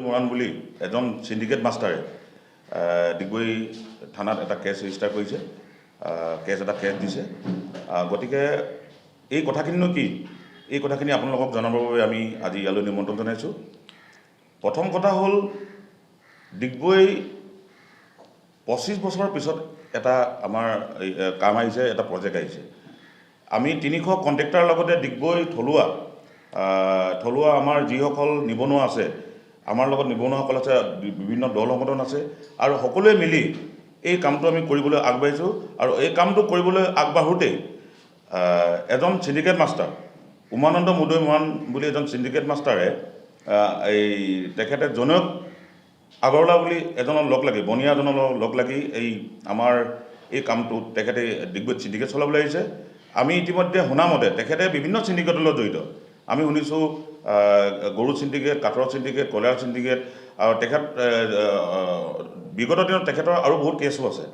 মৰাণ বুলি এজন সিন্ডিকেট মাষ্টাৰে ডিগবৈ থানাত এটা কেছ ৰেজিষ্টাৰ কৰিছে, কেছ দিছে। গতিকে এই কথাখিনিনো কি, এই কথাখিনি আপোনালোকক জনাবৰ বাবে আমি আজি ইয়ালৈ নিমন্ত্ৰণ জনাইছোঁ। প্ৰথম কথা হ'ল ডিগবৈ 25 বছৰৰ পিছত এটা আমাৰ কাম আহিছে, এটা প্ৰজেক্ট আহিছে। আমি 300 কণ্ট্ৰেক্টাৰৰ লগতে ডিগবৈ থলুৱা আমাৰ যিসকল নিবনুৱা আছে, আমাৰ লগত নিবনুৱাসকল আছে, বিভিন্ন দল সংগঠন আছে, আৰু সকলোৱে মিলি এই কামটো আমি কৰিবলৈ আগবাঢ়িছোঁ। আৰু এই কামটো কৰিবলৈ আগবাঢ়োঁতেই এজন সিন্ডিকেট মাষ্টাৰ উমানন্দ মুদৈ মৰাণ বুলি এজন সিন্ডিকেট মাষ্টাৰে তেখেতে জনক আগৰৱালা বুলি এজনৰ লগ লাগি, বনিয়া এজনৰ লগ লাগি আমাৰ এই কামটোত তেখেতে ডিগবৈত সিন্ডিকেট চলাবলৈ আহিছে। আমি ইতিমধ্যে শুনামতে তেখেতে বিভিন্ন সিন্ডিকেটৰ লগত জড়িত। আমি শুনিছোঁ গৰু সিন্ডিকেট, কাঠৰ সিন্ডিকেট, কয়লাৰ সিন্ডিকেট, আৰু তেখেত বিগত দিনত তেখেতৰ আৰু বহুত কেছো আছে।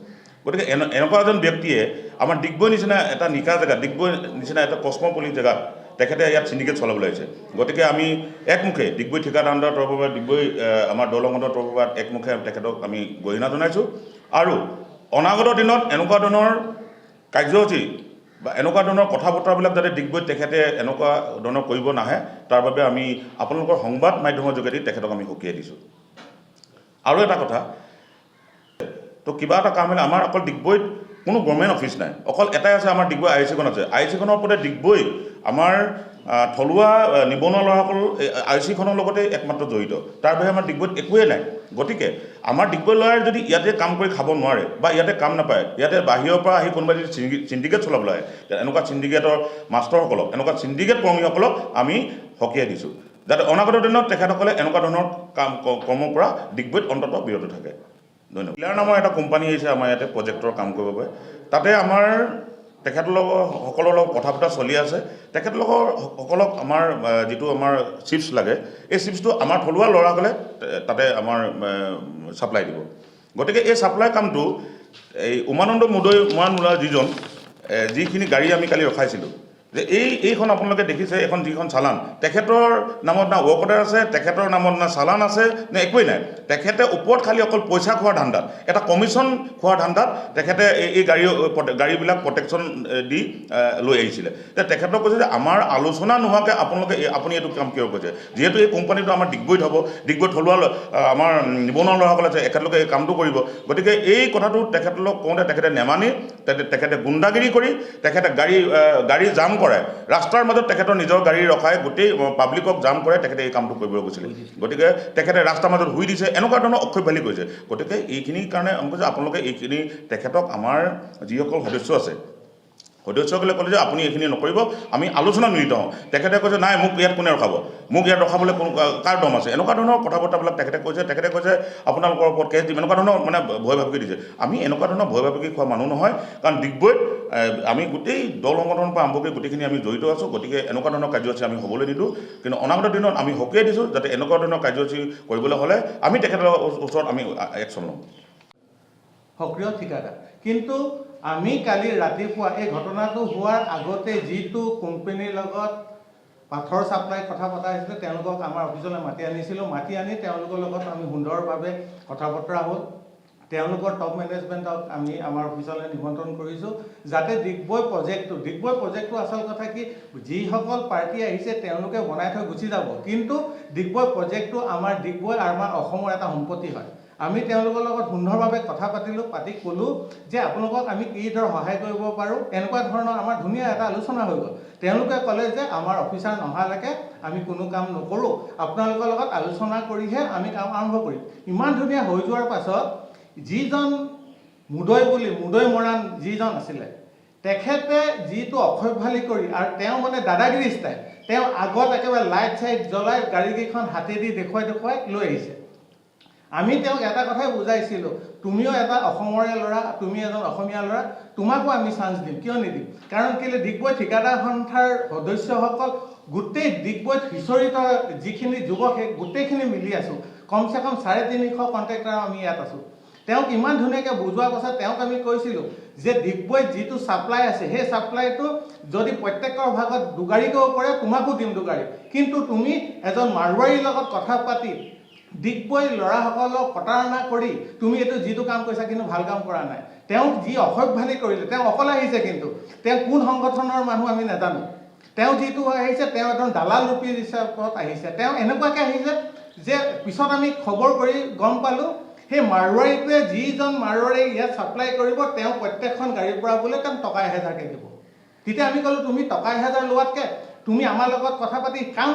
গতিকে এনেকুৱা এজন ব্যক্তিয়ে আমাৰ ডিগবৈ নিচিনা এটা নিকা জেগাত, ডিগবৈ নিচিনা এটা কসমপলি জেগাত তেখেতে ইয়াত সিন্ডিকেট চলাবলৈ আহিছে। গতিকে আমি একমুখে ডিগবৈ ঠিকাদাৰ আণ্ডাৰৰ তৰফৰ পৰা, ডিগবৈ আমাৰ দল সংগঠনৰ তৰফৰ পৰা একমুখে তেখেতক আমি গৰিহণা জনাইছোঁ। আৰু অনাগত দিনত এনেকুৱা ধৰণৰ কাৰ্যসূচী বা এনেকুৱা ধৰণৰ কথা বতৰাবিলাক যাতে ডিগবৈত তেখেতে এনেকুৱা ধৰণৰ কৰিব নাহে, তাৰ বাবে আমি আপোনালোকৰ সংবাদ মাধ্যমৰ যোগেদি তেখেতক আমি সকীয়াই দিছোঁ। আৰু এটা কথা, তো কিবা এটা কাম হ'লে আমাৰ অকল ডিগবৈত কোনো গভৰ্ণমেণ্ট অফিচ নাই, অকল এটাই আছে, আমাৰ ডিগবৈ IIC-খন আছে। IIC-খনৰ ওপৰতে ডিগবৈ আমাৰ থলুৱা নিবনুৱা ল'ৰাসকল IIC-খনৰ লগতে একমাত্ৰ জড়িত, তাৰ বাহিৰে আমাৰ ডিগবৈত একোৱেই নাই। গতিকে আমাৰ ডিগবৈ ল'ৰাই যদি ইয়াতে কাম কৰি খাব নোৱাৰে বা ইয়াতে কাম নাপায়, ইয়াতে বাহিৰৰ পৰা আহি কোনোবাই যদি সিন্ডিকেট চলাবলৈ আহে, এনেকুৱা সিন্ডিকেটৰ মাষ্টৰসকলক, এনেকুৱা সিন্ডিকেট কৰ্মীসকলক আমি সকীয়াই দিছোঁ, যাতে অনাগত দিনত তেখেতসকলে এনেকুৱা ধৰণৰ কৰ্মৰ পৰা ডিগবৈত অন্ততঃ বিৰত থাকে। ধন্যবাদ। পিলাৰ নামৰ এটা কোম্পানী আহিছে আমাৰ ইয়াতে প্ৰজেক্টৰ কাম কৰিবৰ বাবে। তাতে আমাৰ তেখেতসকলৰ লগত কথা বতৰা চলি আছে। তেখেতসকলক আমাৰ যিটো আমাৰ চিপছ লাগে, এই চিপছটো আমাৰ থলুৱা ল'ৰাসকলে তাতে আমাৰ ছাপ্লাই দিব। গতিকে এই ছাপ্লাই কামটো এই উমানন্দ মুদৈ মৰাণ যিখিনি গাড়ী আমি কালি ৰখাইছিলোঁ, যে এইখন আপোনালোকে দেখিছে, এইখন যিখন চালান, তেখেতৰ নামত না ৱৰ্ক অৰ্ডাৰ আছে, তেখেতৰ নামত না চালান আছে, নে একোৱেই নাই। তেখেতে ওপৰত খালি অকল পইচা খোৱাৰ ধান্দাত, এটা কমিশ্যন খোৱাৰ ধান্দাত তেখেতে এই গাড়ীবিলাক প্ৰটেকশ্যন দি লৈ আহিছিলে। তেখেতক কৈছে যে আমাৰ আলোচনা নোহোৱাকৈ আপুনি এইটো কাম কিয় কৈছে, যিহেতু এই কোম্পানীটো আমাৰ ডিগবৈত হ'ব, ডিগবৈত থলুৱা আমাৰ নিবনুৱা ল'ৰাসকল আছে, এখেতলোকে এই কামটো কৰিব। গতিকে এই কথাটো তেখেতলোকক কওঁতে তেখেতে নেমানি তেখেতে গুণ্ডাগিৰি কৰি তেখেতে গাড়ী জাম কৰে, ৰাস্তাৰ মাজত তেখেতৰ নিজৰ গাড়ী ৰখাই গোটেই পাব্লিকক জাম কৰে, তেখেতে এই কামটো কৰিবলৈ গৈছিলে। গতিকে তেখেতে ৰাস্তাৰ মাজত শুই দিছে, এনেকুৱা ধৰণৰ অক্ষোভ্যালি কৰিছে। গতিকে এইখিনিৰ কাৰণে আমি কৈছোঁ আপোনালোকে এইখিনি তেখেতক আমাৰ যিসকল সদস্য আছে, সদস্যসকলে ক'লে যে আপুনি এইখিনি নকৰিব, আমি আলোচনাত মিলিত হওঁ। তেখেতে কৈছে নাই, মোক ইয়াত কোনে ৰখাব, মোক ইয়াত ৰখাবলৈ কাৰ দম আছে, এনেকুৱা ধৰণৰ কথা বতৰাবিলাক তেখেতে কৈছে আপোনালোকৰ ওপৰত কেছ দিম, এনেকুৱা ধৰণৰ মানে ভয় ভাবুকি দিছে। আমি এনেকুৱা ধৰণৰ ভয় ভাবুকি খোৱা মানুহ নহয়, কাৰণ ডিগবৈত আমি গোটেই দল সংগঠনৰ পৰা আৰম্ভ কৰি গোটেইখিনি আমি জড়িত আছোঁ। গতিকে এনেকুৱা ধৰণৰ কাৰ্যসূচী আমি হ'বলৈ নিদিওঁ, কিন্তু অনাগত দিনত আমি সকীয়াই দিছোঁ যাতে এনেকুৱা ধৰণৰ কাৰ্যসূচী কৰিবলৈ হ'লে আমি তেখেতৰ ওচৰত আমি একশ্যন ল'ম। সক্ৰিয় ঠিকাদাৰ, কিন্তু আমি কালি ৰাতিপুৱা এই ঘটনাটো হোৱাৰ আগতে যিটো কোম্পানীৰ লগত পাথৰ ছাপ্লাই কথা পতা হৈছিলে, তেওঁলোকক আমাৰ অফিচলৈ মাতি আনিছিলোঁ। মাতি আনি তেওঁলোকৰ লগত আমি সুন্দৰভাৱে কথা বতৰা হ'ল। তেওঁলোকৰ টপ মেনেজমেণ্টক আমি আমাৰ অফিচলৈ নিমন্ত্ৰণ কৰিছোঁ, যাতে ডিগবৈ প্ৰজেক্টটো আচল কথা কি, যিসকল পাৰ্টি আহিছে তেওঁলোকে বনাই থৈ গুচি যাব, কিন্তু ডিগবৈ প্ৰজেক্টটো আমাৰ ডিগবৈ আৰু আমাৰ অসমৰ এটা সম্পত্তি হয়। আমি তেওঁলোকৰ লগত সুন্দৰভাৱে কথা পাতিলোঁ, পাতি ক'লোঁ যে আপোনালোকক আমি কিদৰে সহায় কৰিব পাৰোঁ, এনেকুৱা ধৰণৰ আমাৰ ধুনীয়া এটা আলোচনা হৈ গ'ল। তেওঁলোকে ক'লে যে আমাৰ অফিচাৰ নহালৈকে আমি কোনো কাম নকৰোঁ, আপোনালোকৰ লগত আলোচনা কৰিহে আমি কাম আৰম্ভ কৰিম। ইমান ধুনীয়া হৈ যোৱাৰ পাছত যিজন মুদৈ মৰাণ যিজন আছিলে, তেখেতে যিটো অক্ষোভ্যালি কৰি, আৰু তেওঁ মানে দাদাগিৰি ষ্টাইল, তেওঁ আগত একেবাৰে লাইট চাইট জ্বলাই গাড়ীকেইখন হাতেদি দেখুৱাই লৈ আহিছে। আমি তেওঁক এটা কথাই বুজাইছিলোঁ, তুমিও এটা অসমৰে ল'ৰা, তুমি এজন অসমীয়া ল'ৰা, তোমাকো আমি চান্স দিম, কিয় নিদিম? কাৰণ কেলৈ ডিগবৈ ঠিকাদাৰ সন্থাৰ সদস্যসকল গোটেই ডিগবৈত সিঁচৰিত যিখিনি যুৱক, সেই গোটেইখিনি মিলি আছোঁ। কমচে কম 350 কণ্ট্ৰেক্টাৰ আমি ইয়াত আছোঁ। তেওঁক ইমান ধুনীয়াকৈ বুজোৱাৰ পাছত তেওঁক আমি কৈছিলোঁ যে ডিগবৈত যিটো ছাপ্লাই আছে, সেই ছাপ্লাইটো যদি প্ৰত্যেকৰ ভাগত দুগাড়ীকৈও পৰে, তোমাকো দিম দুগাড়ী, কিন্তু তুমি এজন মাৰোৱাৰীৰ লগত কথা পাতি ডিগবৈ ল'ৰাসকলক প্ৰতাৰণা কৰি তুমি এইটো যিটো কাম কৰিছা কিন্তু ভাল কাম কৰা নাই। তেওঁ যি অসভ্যালি কৰিলে, তেওঁ অকলে আহিছে, কিন্তু তেওঁ কোন সংগঠনৰ মানুহ আমি নাজানো। তেওঁ যিটো আহিছে, তেওঁ এজন দালাল ৰূপী হিচাপত আহিছে। তেওঁ এনেকুৱাকৈ আহিছে যে পিছত আমি খবৰ কৰি গম পালোঁ সেই মাৰোৱাৰীটোৱে যিজন মাৰোৱাৰী ইয়াত ছাপ্লাই কৰিব, তেওঁ প্ৰত্যেকখন গাড়ীৰ পৰা বোলে তেওঁ টকা 1000কৈ দিব। তেতিয়া আমি ক'লোঁ তুমি টকা 1000 লোৱাতকৈ তুমি আমাৰ লগত কথা পাতি কাম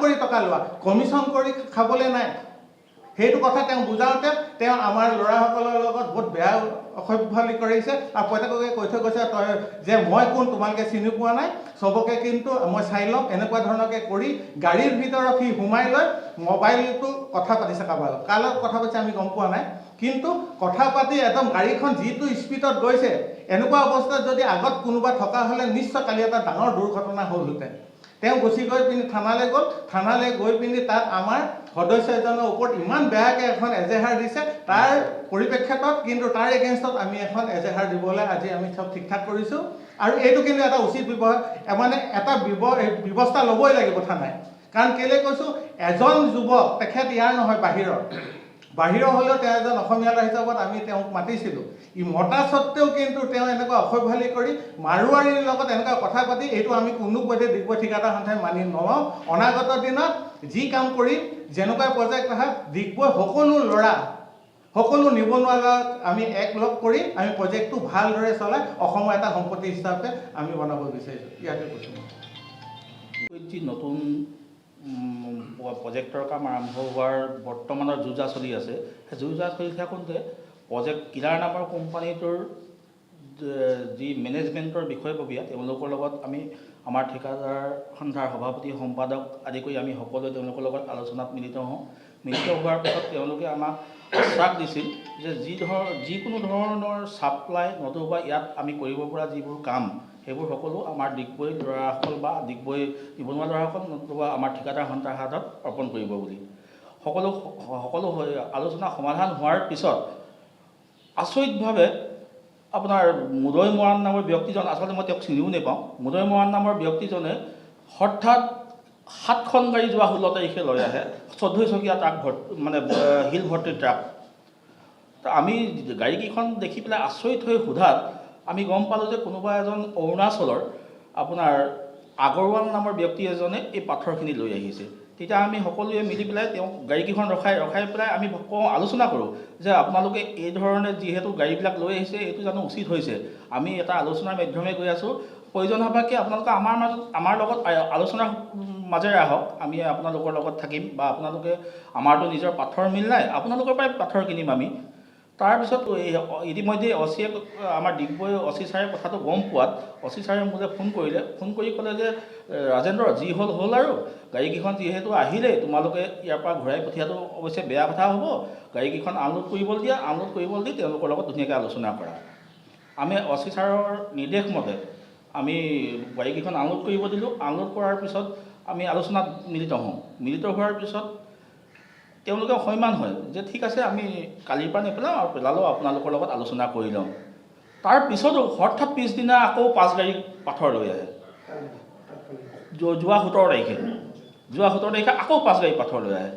কৰি টকা লোৱা, কমিশ্যন কৰি খাবলৈ নাই। সেইটো কথা তেওঁ বুজাওঁতে তেওঁ আমাৰ ল'ৰাসকলৰ লগত বহুত বেয়া অসভ্যালি কৰিছে আৰু প্ৰত্যেককে কৈ থৈ গৈছে তই যে মই কোন তোমালোকে চিনি পোৱা নাই, চবকে কিন্তু মই চাই ল'ম। এনেকুৱা ধৰণৰকৈ কৰি গাড়ীৰ ভিতৰত সি সোমাই লৈ মোবাইলটো কথা পাতিছে কাৰোবাৰ কাৰ লগত কথা পাতিছে আমি গম পোৱা নাই, কিন্তু কথা পাতি একদম গাড়ীখন যিটো স্পীডত গৈছে, এনেকুৱা অৱস্থাত যদি আগত কোনোবা থকা হ'লে নিশ্চয় কালি এটা ডাঙৰ দুৰ্ঘটনা হ'লহেঁতেন। তেওঁ গুচি গৈ পিনি থানালৈ গ'ল। থানালৈ গৈ পিনি তাত আমাৰ সদস্য এজনৰ ওপৰত ইমান বেয়াকৈ এখন এজেহাৰ দিছে। তাৰ পৰিপ্ৰেক্ষিতত কিন্তু তাৰ এগেইনষ্টত আমি এখন এজেহাৰ দিবলৈ আজি আমি চব ঠিক ঠাক কৰিছোঁ। আৰু এইটো কিন্তু এটা উচিত মানে এটা ব্যৱস্থা ল'বই লাগিব থানাই। কাৰণ কেলৈ কৈছোঁ, এজন যুৱক, তেখেত ইয়াৰ নহয়, বাহিৰৰ হ'লেও তেওঁ এজন অসমীয়া হিচাপত আমি তেওঁক মাতিছিলোঁ। ই মতা স্বত্বেও কিন্তু তেওঁ এনেকুৱা অসভ্যালি কৰি মাৰোৱাৰীৰ লগত এনেকুৱা কথা পাতি এইটো আমি কোনোপধ্যে ডিগবৈ ঠিকাদাৰ সন্থাই মানি নলওঁ। অনাগত দিনত যি কাম কৰি যেনেকুৱা প্ৰজেক্ট আহা ডিগবৈ সকলো নিবনুৱাৰ লগত আমি একলগ কৰি আমি প্ৰজেক্টটো ভালদৰে চলাই অসমৰ এটা সম্পত্তি হিচাপে আমি বনাব বিচাৰিছোঁ। ইয়াতে কৈছোঁ যি নতুন প্ৰজেক্টৰ কাম আৰম্ভ হোৱাৰ বৰ্তমানৰ যুঁজা চলি আছে, সেই যুঁজা চলি থাকোঁতে প্ৰজেক্ট কিলাৰ নামৰ কোম্পানীটোৰ যি মেনেজমেণ্টৰ বিষয়ববীয়া, তেওঁলোকৰ লগত আমি আমাৰ ঠিকাদাৰ সন্থাৰ সভাপতি, সম্পাদক আদি কৰি আমি সকলোৱে তেওঁলোকৰ লগত আলোচনাত মিলিত হওঁ। মিলিত হোৱাৰ পিছত তেওঁলোকে আমাক আশ্বাস দিছিল যে যিকোনো ধৰণৰ ছাপ্লাই নতুবা ইয়াত আমি কৰিব পৰা যিবোৰ কাম, সেইবোৰ সকলো আমাৰ ডিগবৈ ল'ৰাসকল বা ডিগবৈ নিবনুৱা ল'ৰাসকল নতুবা আমাৰ ঠিকাদাৰ সন্থাৰ হাতত অৰ্পণ কৰিব বুলি সকলো আলোচনা সমাধান হোৱাৰ পিছত আচৰিতভাৱে আপোনাৰ মুদৈ মৰাণ নামৰ ব্যক্তিজন, আচলতে মই তেওঁক চিনিও নাপাওঁ, মুদৈ মৰাণ নামৰ ব্যক্তিজনে হঠাৎ 7খন গাড়ী যোৱা 16 তাৰিখে লৈ আহে, 14 চকীয়া ট্ৰাক মানে শিল ভৰ্তিৰ ট্ৰাক। আমি গাড়ীকেইখন দেখি পেলাই আচৰিত হৈ সোধাত আমি গম পালোঁ যে কোনোবা এজন অৰুণাচলৰ আপোনাৰ আগৰৱাল নামৰ ব্যক্তি এজনে এই পাথৰখিনি লৈ আহিছে। তেতিয়া আমি সকলোৱে মিলি পেলাই তেওঁক গাড়ীকেইখন ৰখাই পেলাই আমি আলোচনা কৰোঁ যে আপোনালোকে এই ধৰণে যিহেতু গাড়ীবিলাক লৈ আহিছে, এইটো জানো উচিত হৈছে? আমি এটা আলোচনাৰ মাধ্যমে গৈ আছোঁ, প্ৰয়োজন সাপেক্ষে আপোনালোকে আমাৰ লগত আলোচনাৰ মাজেৰে আহক, আমি আপোনালোকৰ লগত থাকিম, বা আপোনালোকে আমাৰতো নিজৰ পাথৰ মিল নাই, আপোনালোকৰ পৰাই পাথৰ কিনিম আমি। তাৰপিছত ইতিমধ্যে অচিয়ে আমাৰ ডিগবৈ অচি ছাৰে কথাটো গম পোৱাত অচি ছাৰে মোলৈ ফোন কৰি ক'লে যে ৰাজেন্দ্ৰ, যি হ'ল আৰু গাড়ীকেইখন যিহেতু আহিলেই, তোমালোকে ইয়াৰ পৰা ঘূৰাই পঠিয়াটো অৱশ্যে বেয়া কথা হ'ব, গাড়ীকেইখন আনলোড কৰিবলৈ দি তেওঁলোকৰ লগত ধুনীয়াকৈ আলোচনা কৰা। আমি অচি ছাৰৰ নিৰ্দেশ মতে আমি গাড়ীকেইখন আনলোড কৰিব দিলোঁ। আনলোড কৰাৰ পিছত আমি আলোচনাত মিলিত হোৱাৰ পিছত তেওঁলোকে সৈমান হয় যে ঠিক আছে, আমি কালিৰ পৰা নেপেলাওঁ আৰু পেলালেও আপোনালোকৰ লগত আলোচনা কৰি লওঁ। তাৰ পিছতো হঠাৎ পিছদিনা আকৌ 5 গাড়ী পাথৰ লৈ আহে। যোৱা 17 তাৰিখে আকৌ 5 গাড়ী পাথৰ লৈ আহে।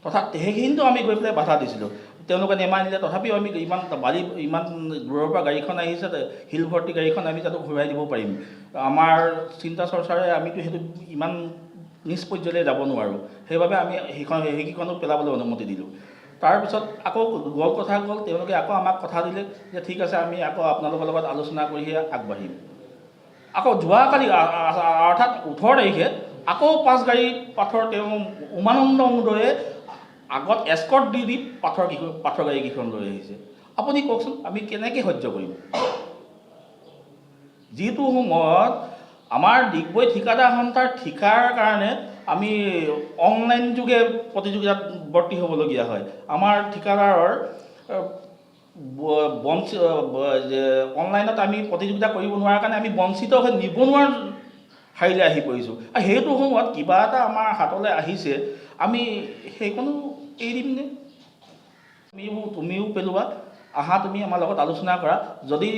তথাপি সেইখিনিতো আমি গৈ পেলাই বাধা দিছিলোঁ, তেওঁলোকে নেমানিলে। তথাপিও আমি ইমান দূৰৰ পৰা গাড়ীখন আহিছে, শিল ভৰ্তি গাড়ীখন আমি যাতে ঘূৰাই দিব পাৰিম, আমাৰ চিন্তা চৰ্চাৰে আমিতো সেইটো ইমান নিজ পৰ্যায়লৈ যাব নোৱাৰোঁ, সেইবাবে আমি সেইকেইখনো পেলাবলৈ অনুমতি দিলোঁ। তাৰপিছত আকৌ কথা গ'ল, তেওঁলোকে আকৌ আমাক কথা দিলে যে ঠিক আছে, আমি আকৌ আপোনালোকৰ লগত আলোচনা কৰিহে আগবাঢ়িম। আকৌ যোৱাকালি অৰ্থাৎ 18 তাৰিখে আকৌ 5 গাড়ী পাথৰ তেওঁ উমানন্দ মুদৈয়ে আগত এস্কৰ্ট দি পাথৰ গাড়ীকেইখন লৈ আহিছে। আপুনি কওকচোন, আমি কেনেকৈ সহ্য কৰিম? যিটো সময়ত আমাৰ ডিগবৈ ঠিকাদাৰ সন্থাৰ ঠিকাৰ কাৰণে আমি অনলাইন যোগে প্ৰতিযোগিতাত বৰ্তি হ'বলগীয়া হয়। আমাৰ ঠিকাদাৰৰ অনলাইনত আমি প্ৰতিযোগিতা কৰিব নোৱাৰাৰ কাৰণে আমি বঞ্চিত হৈ নিবনুৱাৰ শাৰীলৈ আহি পৰিছোঁ। আৰু সেইটো সময়ত কিবা এটা আমাৰ হাতলৈ আহিছে, আমি সেইকণো এৰি দিমনে? তুমিও পেলোৱা, আহা তুমি আমাৰ লগত আলোচনা কৰা, যদি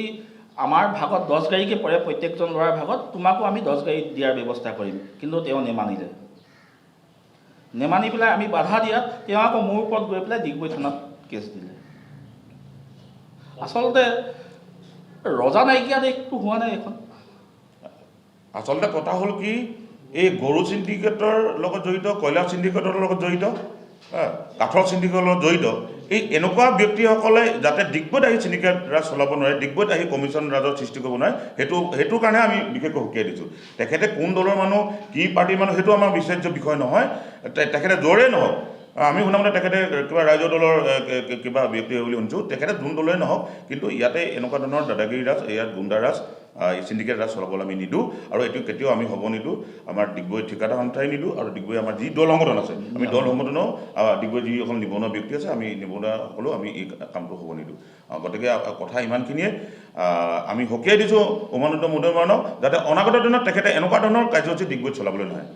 আমাৰ ভাগত 10 গাড়ীকৈ পৰে, প্ৰত্যেকজন ল'ৰাৰ ভাগত, তোমাকো আমি 10 গাড়ী দিয়াৰ ব্যৱস্থা কৰিম। কিন্তু তেওঁ নেমানিলে। নেমানি পেলাই আমি বাধা দিয়াত তেওঁ আকৌ মোৰ ওপৰত গৈ পেলাই ডিগবৈ থানাত কেছ দিলে। আচলতে ৰজা নাইকিয়া দেশটো হোৱা নাই এখন। আচলতে কথা হ'ল কি, এই গৰু চিণ্ডিকেটৰ লগত জড়িত, কয়লা চিণ্ডিকেটৰ লগত জড়িত, কাঠৰ চিণ্ডিকেটৰ লগত জড়িত এই এনেকুৱা ব্যক্তিসকলে যাতে ডিগবৈত আহি চিণ্ডিকেট ৰাজ চলাব নোৱাৰে, ডিগবৈত আহি কমিশ্যন ৰাজৰ সৃষ্টি কৰিব নোৱাৰে, সেইটোৰ কাৰণে আমি বিশেষকৈ সকীয়াই দিছোঁ। তেখেতে কোন দলৰ মানুহ, কি পাৰ্টিৰ মানুহ, সেইটো আমাৰ বিচাৰ্য বিষয় নহয়। তেখেতে য'ৰে নহওক, আমি শুনামতে তেখেতে কিবা ৰাইজৰ দলৰ কিবা ব্যক্তি বুলি শুনিছোঁ, তেখেতে যোন দলৰে নহওক, কিন্তু ইয়াতে এনেকুৱা ধৰণৰ দাদাগিৰি ৰাজ, ইয়াত গুণ্ডা ৰাজ, চিণ্ডিকেট ৰাজ চলাবলৈ আমি নিদিওঁ, আৰু এইটো কেতিয়াও আমি হ'ব নিদিওঁ। আমাৰ ডিগবৈ ঠিকাদাৰ সন্থাই নিদিওঁ, আৰু ডিগবৈ আমাৰ যি দল সংগঠন আছে, আমি দল সংগঠনো ডিগবৈ যিসকল নিবনুৱা ব্যক্তি আছে, আমি নিবনুৱাসকলেও আমি এই কামটো হ'ব নিদিওঁ। গতিকে কথা ইমানখিনিয়ে। আমি সকীয়াই দিছোঁ উমানন্দ মুদৈমাৰক, যাতে অনাগত দিনত তেখেতে এনেকুৱা ধৰণৰ কাৰ্যসূচী ডিগবৈত চলাবলৈ নহয়।